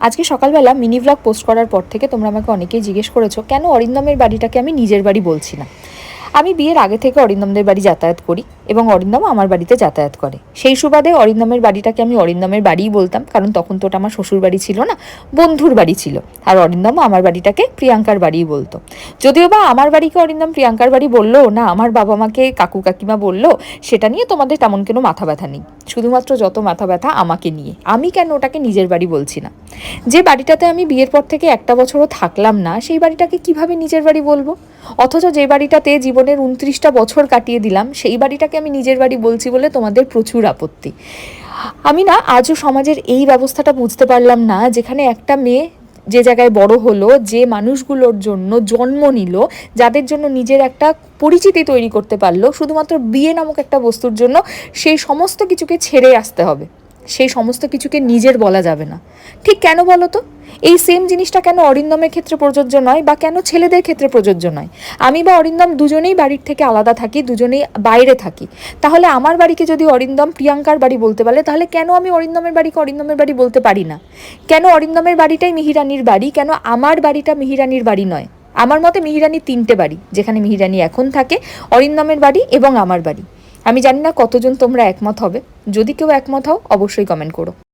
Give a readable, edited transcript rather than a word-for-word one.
আজকে সকালবেলা mini blog post করার পর থেকে তোমরা আমাকে অনেকেই জিজ্ঞেস করেছো কেন অরিন্দমের বাড়িটাকে আমি নিজের বাড়ি বলছি না। আমি বিয়ের আগে থেকে অরিন্দমদের বাড়ি যাতায়াত করি এবং অরিন্দম আমার বাড়িতে যাতায়াত করে। সেই সুবাদে অরিন্দমের বাড়িটাকে আমি অরিন্দমের বাড়িই বলতাম, কারণ তখন তো ওটা আমার শ্বশুর বাড়ি ছিল না, বন্ধুর বাড়ি ছিল। আর অরিন্দমও আমার বাড়িটাকে প্রিয়াঙ্কার বাড়িই বলতো। যদিও বা আমার বাড়িকে অরিন্দম প্রিয়াঙ্কার বাড়ি বললো না আমার বাবা মাকে কাকু কাকিমা বললো, সেটা নিয়ে তোমাদের তেমন কোনো মাথা ব্যথা নেই। শুধুমাত্র যত মাথা ব্যথা আমাকে নিয়ে, আমি কেন ওটাকে নিজের বাড়ি বলছি না। যে বাড়িটাতে আমি বিয়ের পর থেকে একটা বছরও থাকলাম না, সেই বাড়িটাকে কিভাবে নিজের বাড়ি বলবো? অথচ যে বাড়িটাতে জীবনের 29টা বছর কাটিয়ে দিলাম, সেই বাড়িটাকে আমি নিজের বাড়ি বলছি বলে তোমাদের প্রচুর আপত্তি। আমি না আজও সমাজের এই ব্যবস্থাটা বুঝতে পারলাম না, যেখানে একটা মেয়ে যে জায়গায় বড় হলো, যে মানুষগুলোর জন্য জন্ম নিল, যাদের জন্য নিজের একটা পরিচিতি তৈরি করতে পারলো, শুধুমাত্র বিয়ে নামক একটা বস্তুর জন্য সেই সমস্ত কিছুকে ছেড়ে আসতে হবে, সেই সমস্ত কিছুকে নিজের বলা যাবে না। ঠিক কেন বলো তো? এই সেম জিনিসটা কেন অরিন্দমের ক্ষেত্রে প্রযোজ্য নয়, বা কেন ছেলেদের ক্ষেত্রে প্রযোজ্য নয়? আমি বা অরিন্দম দুজনেই বাড়ির থেকে আলাদা থাকি, দুজনেই বাইরে থাকি। তাহলে আমার বাড়িকে যদি অরিন্দম প্রিয়াঙ্কার বাড়ি বলতে পারে, তাহলে কেন আমি অরিন্দমের বাড়িকে অরিন্দমের বাড়ি বলতে পারি না? কেন অরিন্দমের বাড়িটাই মিহিরানির বাড়ি, কেন আমার বাড়িটা মিহিরানির বাড়ি নয়? আমার মতে মিহিরানির 3টে বাড়ি, যেখানে মিহিরানি এখন থাকে, অরিন্দমের বাড়ি এবং আমার বাড়ি। আমি জানি না কতজন তোমরা একমত হবে। যদি কেউ একমত হও অবশ্যই কমেন্ট করো।